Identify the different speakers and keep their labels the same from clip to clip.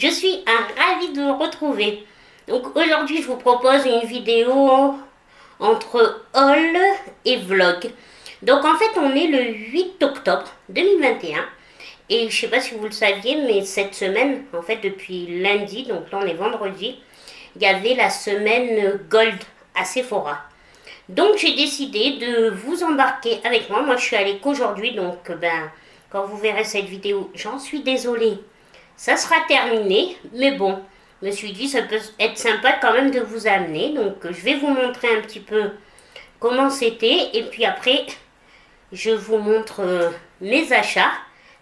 Speaker 1: je suis ravie de vous retrouver. Donc aujourd'hui je vous propose une vidéo entre haul et vlog. Donc en fait on est le 8 octobre 2021 et je sais pas si vous le saviez, mais cette semaine, en fait depuis lundi, donc là on est vendredi, il y avait la semaine Gold à Sephora. Donc j'ai décidé de vous embarquer avec moi. Moi je suis allée qu'aujourd'hui, donc quand vous verrez cette vidéo, j'en suis désolée, ça sera terminé. Mais bon, je me suis dit ça peut être sympa quand même de vous amener. Donc je vais vous montrer un petit peu comment c'était. Et puis après, je vous montre mes achats.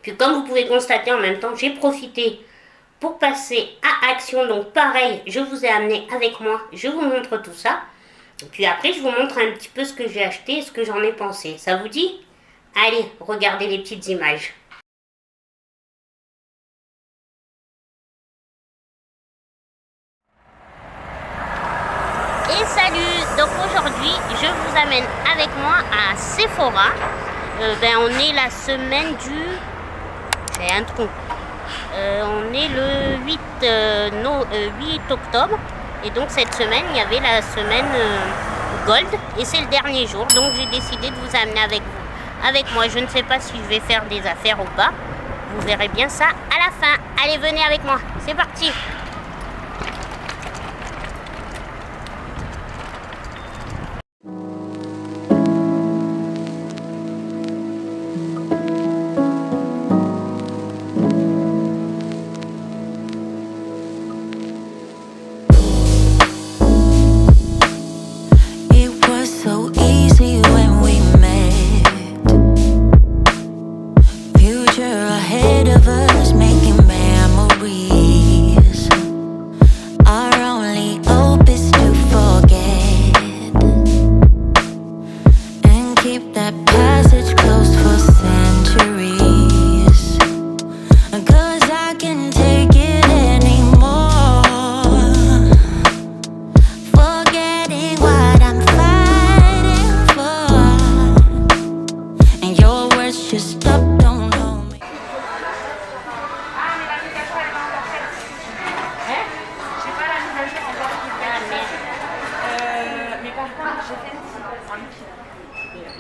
Speaker 1: Puis comme vous pouvez constater en même temps, j'ai profité pour passer à action. Donc pareil, je vous ai amené avec moi. Je vous montre tout ça. Et puis après, je vous montre un petit peu ce que j'ai acheté et ce que j'en ai pensé. Ça vous dit? Allez, regardez les petites images. Et salut! Donc aujourd'hui, je vous amène avec moi à Sephora. On est la semaine du... J'ai un trou. On est le 8 octobre. Et donc cette semaine, il y avait la semaine Gold. Et c'est le dernier jour. Donc j'ai décidé de vous amener avec moi. Je ne sais pas si je vais faire des affaires ou pas. Vous verrez bien ça à la fin. Allez, venez avec moi. C'est parti!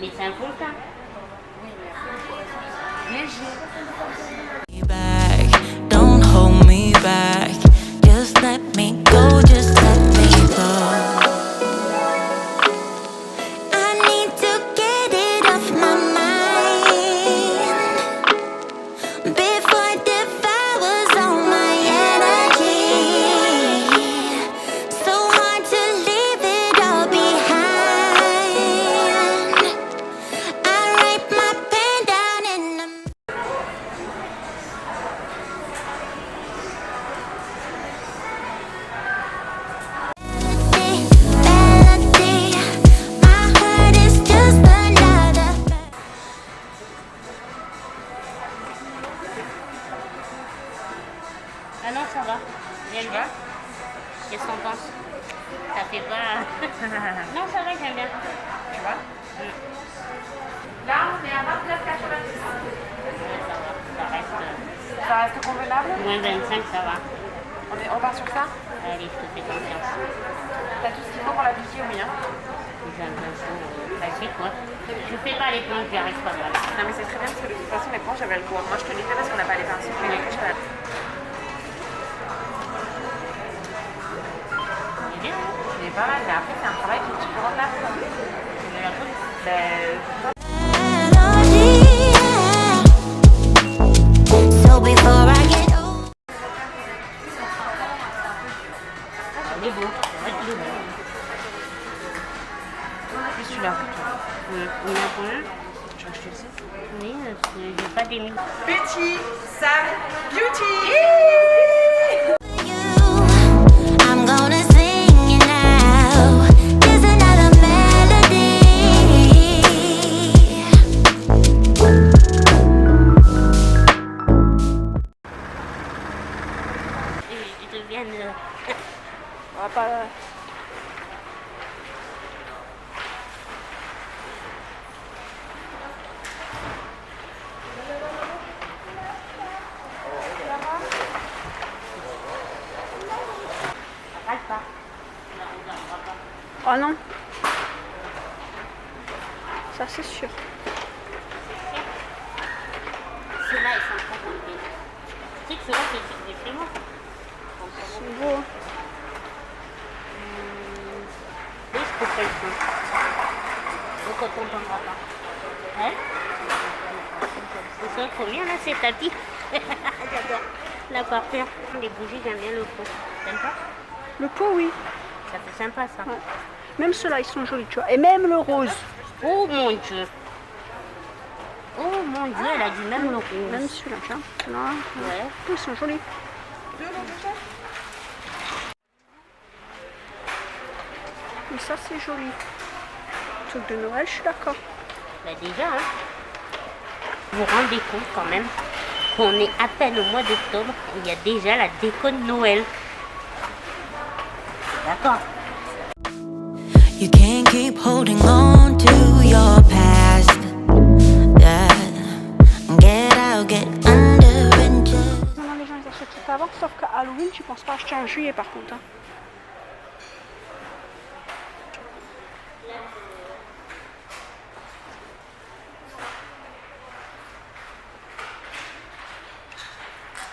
Speaker 1: Mais c'est un volcan. Oui, mais léger.
Speaker 2: Don't hold me back. Just let me go, just let me go. I need to get it off my mind before it devours all my energy. So hard to leave it all behind. I write my pain down in the...
Speaker 1: Ah non, ça va. J'aime bien. Qu'est-ce qu'on pense? Ça fait pas... Non, ça va, j'aime bien.
Speaker 3: Tu vois? Là, on est à 29,90.
Speaker 1: Ouais, ça va.
Speaker 3: Ça reste convenable?
Speaker 1: Moins 25, ça va.
Speaker 3: On part sur ça?
Speaker 1: Allez, je te fais confiance.
Speaker 3: T'as tout ce qu'il faut pour l'appliquer, oui, hein?
Speaker 1: J'ai l'impression classique, quoi. Je fais pas les planches, j'y arrive pas mal.
Speaker 3: Non, mais c'est très bien parce que de toute façon, les planches, j'avais le goût. Moi, je te les fais parce qu'on n'a pas les pinceaux. Mais les planches,
Speaker 1: C'est bien, hein?
Speaker 3: c'est pas mal. Mais après, c'est un travail que tu peux remplacer.
Speaker 1: De la peau.
Speaker 2: So before I get old.
Speaker 1: Il est beau. C'est vrai qu'il est beau.
Speaker 3: Plus celui-là.
Speaker 1: On a combien?
Speaker 3: Tu veux que je te le dise?
Speaker 1: Oui, j'ai pas des mille.
Speaker 3: Betty Sam Beauty!
Speaker 2: I'm gonna sing it now. Here's another melody.
Speaker 1: Je viens de...
Speaker 3: On va pas...
Speaker 4: Oh non. Ça c'est sûr.
Speaker 1: Ceux-là, ils sont très complets. Tu sais que ceux-là, c'est chez moi.
Speaker 4: C'est beau.
Speaker 1: Oui, je peux pas le faire. Donc, on t'entendra pas. Hein? C'est ça, combien là, ces tapis? J'adore. Là, par terre, les bougies, j'aime bien le pot. T'aimes pas?
Speaker 4: Le pot, oui.
Speaker 1: Ça fait sympa, ça.
Speaker 4: Ouais. Même ceux-là, ils sont jolis, tu vois. Et même le rose.
Speaker 1: Oh mon Dieu. Oh mon Dieu, elle a dit même le rose.
Speaker 4: Même celui-là, tiens. Là,
Speaker 1: Ouais.
Speaker 4: ils sont jolis. Mais ça, c'est joli. Truc de Noël, je suis d'accord.
Speaker 1: Bah déjà, hein. Vous vous rendez compte quand même qu'on est à peine au mois d'octobre et il y a déjà la déco de Noël. D'accord.
Speaker 2: You can't keep holding on to your past. Yeah. Get out, get under and just.
Speaker 4: Maintenant, les gens, ils achètent tout avant, sauf qu'à Halloween, tu penses pas acheter en juillet, par contre. Hein.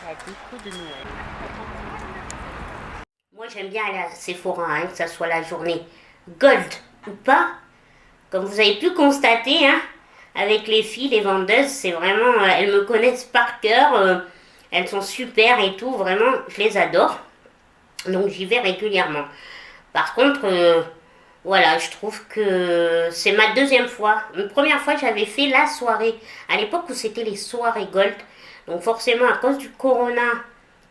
Speaker 1: La déco de Noël. Moi j'aime bien aller à Sephora, hein, que ça soit la journée gold ou pas. Comme vous avez pu constater, hein, avec les filles, les vendeuses, c'est vraiment, elles me connaissent par cœur. Elles sont super et tout, vraiment, je les adore. Donc j'y vais régulièrement. Par contre, voilà, je trouve que c'est ma deuxième fois. Une première fois, j'avais fait la soirée, à l'époque où c'était les soirées gold. Donc forcément, à cause du corona,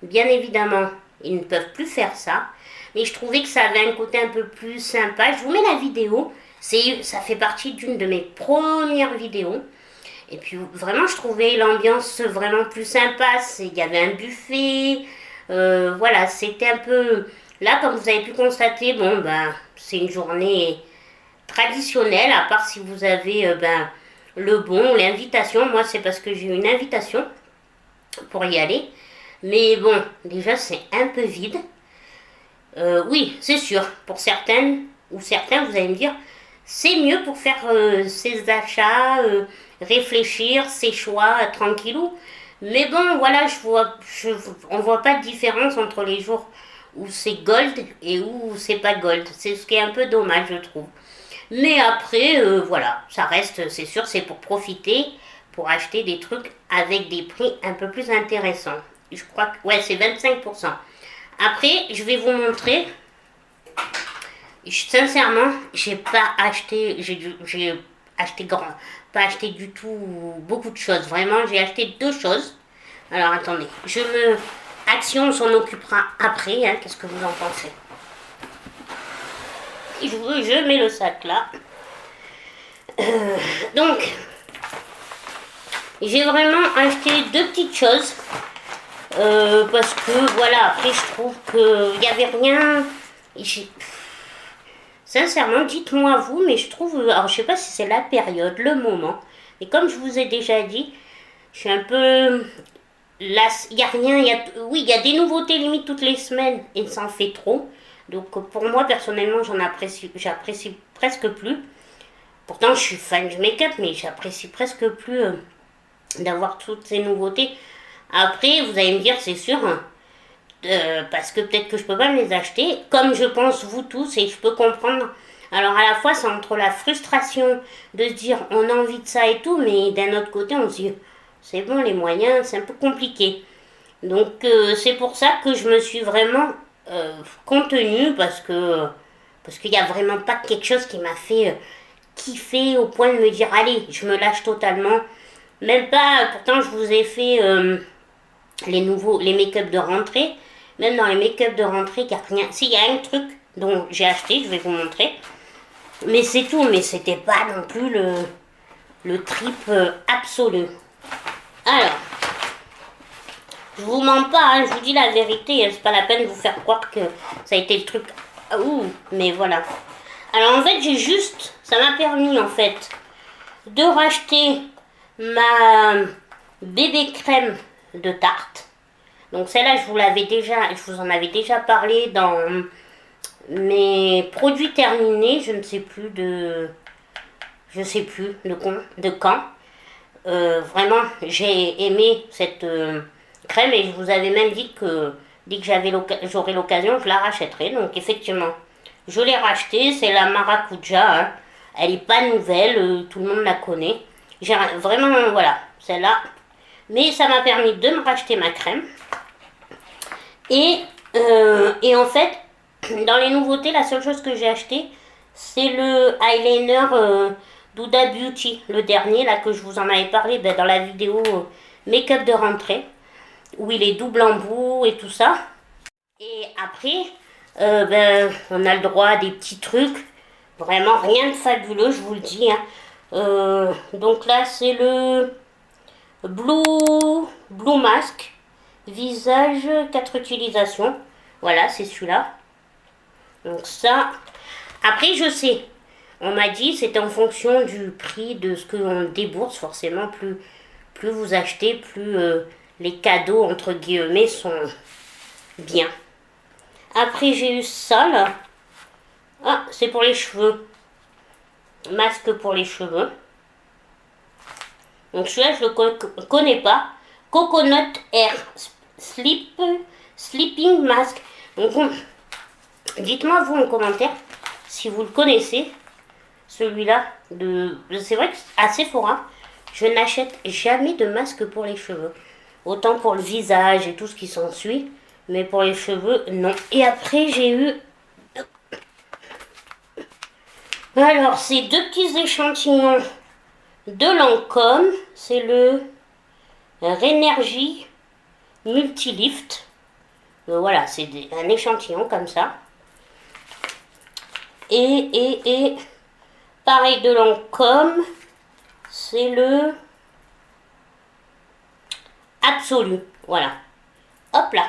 Speaker 1: bien évidemment, ils ne peuvent plus faire ça. Mais je trouvais que ça avait un côté un peu plus sympa. Je vous mets la vidéo. Ça fait partie d'une de mes premières vidéos. Et puis vraiment, je trouvais l'ambiance vraiment plus sympa. Il y avait un buffet. Voilà, c'était un peu... Là, comme vous avez pu constater, bon, ben, c'est une journée traditionnelle. À part si vous avez le bon, l'invitation. Moi, c'est parce que j'ai eu une invitation pour y aller. Mais bon, déjà, c'est un peu vide. Oui, c'est sûr. Pour certaines ou certains, vous allez me dire, c'est mieux pour faire ses achats, réfléchir, ses choix, tranquillou. Mais bon, voilà, on voit pas de différence entre les jours où c'est gold et où c'est pas gold. C'est ce qui est un peu dommage, je trouve. Mais après, voilà, ça reste, c'est sûr, c'est pour profiter, pour acheter des trucs avec des prix un peu plus intéressants. Je crois que, ouais, c'est 25%. Après, je vais vous montrer. Sincèrement, j'ai pas acheté, j'ai acheté pas acheté du tout beaucoup de choses. Vraiment, j'ai acheté 2 choses. Alors, attendez, Action s'en occupera après, hein, qu'est-ce que vous en pensez? Je mets le sac là. Donc, j'ai vraiment acheté 2 petites choses. Parce que voilà, après je trouve qu'il n'y avait rien. Sincèrement, dites-moi vous, mais je trouve. Alors je sais pas si c'est la période, le moment. Mais comme je vous ai déjà dit, je suis un peu. Là, il n'y a rien. Oui, il y a des nouveautés limite toutes les semaines et ça en fait trop. Donc pour moi, personnellement, j'apprécie presque plus. Pourtant, je suis fan du make-up, mais j'apprécie presque plus d'avoir toutes ces nouveautés. Après, vous allez me dire, c'est sûr, hein, parce que peut-être que je peux pas me les acheter, comme je pense vous tous, et je peux comprendre. Alors à la fois, c'est entre la frustration de se dire, on a envie de ça et tout, mais d'un autre côté, on se dit, c'est bon, les moyens, c'est un peu compliqué. Donc c'est pour ça que je me suis vraiment contenue, parce qu'il n'y a vraiment pas quelque chose qui m'a fait kiffer au point de me dire, allez, je me lâche totalement. Même pas, pourtant je vous ai fait... les make-up de rentrée, même dans les make-up de rentrée, il n'y a rien. Si, il y a un truc dont j'ai acheté, je vais vous montrer. Mais c'est tout, mais c'était pas non plus le trip absolu. Alors, je vous mens pas, hein, je vous dis la vérité, c'est pas la peine de vous faire croire que ça a été le truc. Ouh, mais voilà. Alors en fait, ça m'a permis en fait de racheter ma bébé crème de Tarte. Donc celle-là, je vous en avais déjà parlé dans mes produits terminés, je ne sais plus de quand. Vraiment, j'ai aimé cette crème et je vous avais même dit que dès que j'aurai l'occasion, je la rachèterai. Donc effectivement, je l'ai rachetée, c'est la Maracuja. Hein. Elle n'est pas nouvelle, tout le monde la connaît. J'ai vraiment, voilà, celle-là. Mais ça m'a permis de me racheter ma crème. Et en fait, dans les nouveautés, la seule chose que j'ai acheté, c'est le eyeliner d'Huda Beauty, le dernier, là, que je vous en avais parlé dans la vidéo make-up de rentrée, où il est double embout et tout ça. Et après, on a le droit à des petits trucs, vraiment rien de fabuleux, je vous le dis. Hein. Donc là, c'est le Blue Mask, visage 4 utilisations. Voilà, c'est celui-là. Donc ça, après je sais, on m'a dit c'est en fonction du prix de ce qu'on débourse, forcément plus vous achetez, plus les cadeaux entre guillemets sont bien. Après j'ai eu ça là, ah c'est pour les cheveux, masque pour les cheveux. Donc celui-là je le connais pas, Coconut Air Sleeping Mask. Donc dites-moi vous en commentaire si vous le connaissez, celui-là. C'est vrai qu'à Sephora, je n'achète jamais de masque pour les cheveux. Autant pour le visage et tout ce qui s'ensuit, mais pour les cheveux, non. Et après, j'ai eu... Alors, c'est 2 petits échantillons de Lancôme. C'est le Rénergie Multilift. Voilà, c'est un échantillon comme ça. Et pareil de Lancôme, c'est le Absolu. Voilà. Hop là.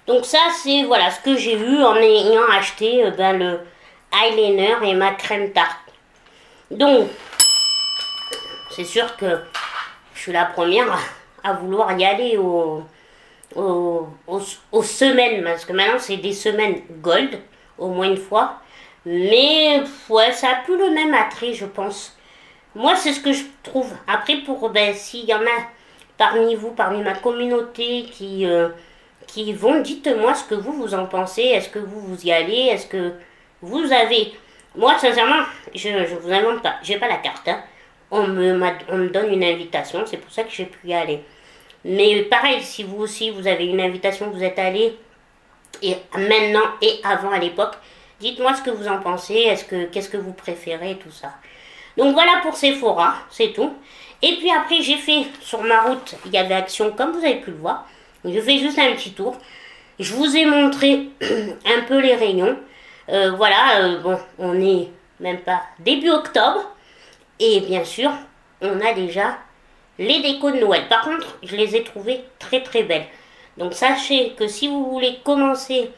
Speaker 1: Donc ça, c'est voilà ce que j'ai eu en ayant acheté le eyeliner et ma crème tarte. Donc, c'est sûr que je suis la première à vouloir y aller aux semaines, parce que maintenant c'est des semaines gold, au moins une fois. Mais ouais, ça a plus le même attrait, je pense. Moi, c'est ce que je trouve. Après, s'il y en a parmi vous, parmi ma communauté qui vont, dites-moi ce que vous en pensez. Est-ce que vous y allez? Est-ce que vous avez... Moi, sincèrement, je vous invente pas. J'ai pas la carte. Hein. On me donne une invitation. C'est pour ça que j'ai pu y aller. Mais pareil, si vous aussi, vous avez une invitation, vous êtes allé, et maintenant et avant à l'époque, dites-moi ce que vous en pensez, qu'est-ce que vous préférez, tout ça. Donc voilà pour Sephora, c'est tout. Et puis après, j'ai fait, sur ma route, il y avait Action, comme vous avez pu le voir. Je fais juste un petit tour. Je vous ai montré un peu les rayons. Voilà, bon, on est même pas début octobre. Et bien sûr, on a déjà les décos de Noël. Par contre, je les ai trouvées très très belles. Donc sachez que si vous voulez commencer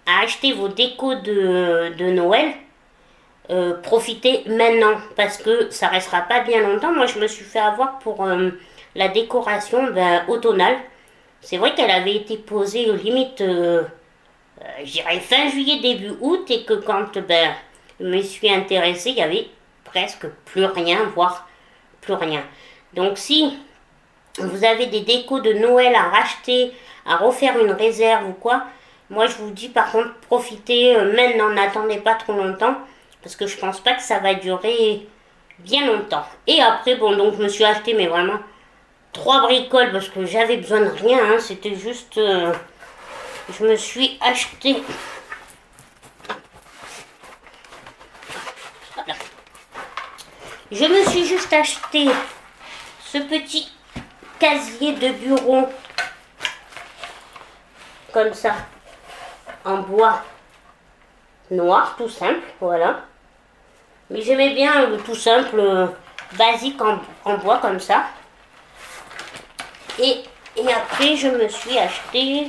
Speaker 1: à acheter vos décos de Noël, profitez maintenant parce que ça restera pas bien longtemps. Moi je me suis fait avoir pour la décoration automnale. C'est vrai qu'elle avait été posée limite je dirais fin juillet début août, et que quand je me suis intéressée, il y avait presque plus rien, voire plus rien. Donc si vous avez des décos de Noël à racheter, à refaire une réserve ou quoi, moi je vous dis par contre profitez maintenant, n'attendez pas trop longtemps parce que je pense pas que ça va durer bien longtemps. Et après bon, donc je me suis acheté mais vraiment 3 bricoles parce que j'avais besoin de rien, hein, c'était juste je me suis acheté voilà. Je me suis juste acheté ce petit casier de bureau comme ça en bois noir tout simple, voilà. Mais j'aimais bien le tout simple basique en bois comme ça. Et après je me suis acheté,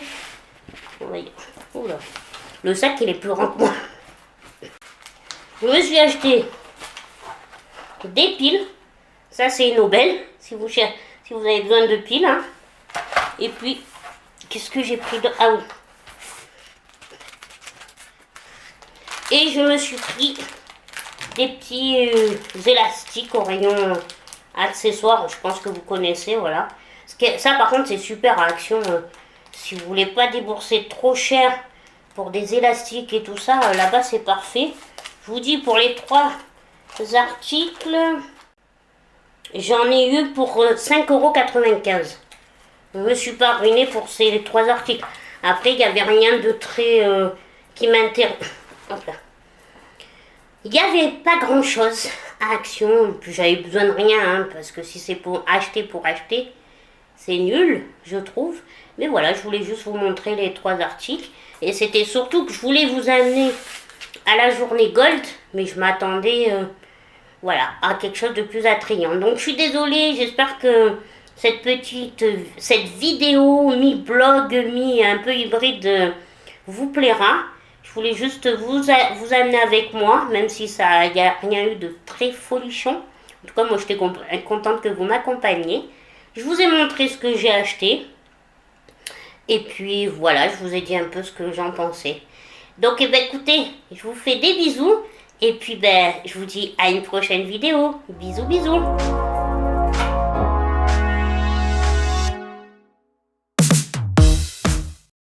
Speaker 1: oula, le sac il est plus grand que moi. Je me suis acheté des piles. Ça c'est une aubaine si vous avez besoin de piles, hein. Et puis qu'est-ce que j'ai pris de... Ah oui, Et je me suis pris des petits élastiques au rayon accessoires. Je pense que vous connaissez, voilà. Ça par contre c'est super à Action. Si vous voulez pas débourser trop cher pour des élastiques et tout ça, là-bas c'est parfait. Je vous dis, pour les 3 articles, j'en ai eu pour 5,95 €. Je me suis pas ruinée pour ces 3 articles. Après, il n'y avait rien de très qui m'intéresse. Il n'y avait pas grand chose à Action. Puis j'avais besoin de rien, hein, parce que si c'est pour acheter, c'est nul, je trouve. Mais voilà, je voulais juste vous montrer les 3 articles. Et c'était surtout que je voulais vous amener à la journée Gold. Mais je m'attendais voilà, à quelque chose de plus attrayant. Donc je suis désolée, j'espère que cette vidéo mi-blog, mi-un peu hybride vous plaira. Je voulais juste vous amener avec moi, même si il n'y a rien eu de très folichon. En tout cas, moi j'étais contente que vous m'accompagniez. Je vous ai montré ce que j'ai acheté. Et puis voilà, je vous ai dit un peu ce que j'en pensais. Donc écoutez, je vous fais des bisous. Et puis je vous dis à une prochaine vidéo. Bisous bisous.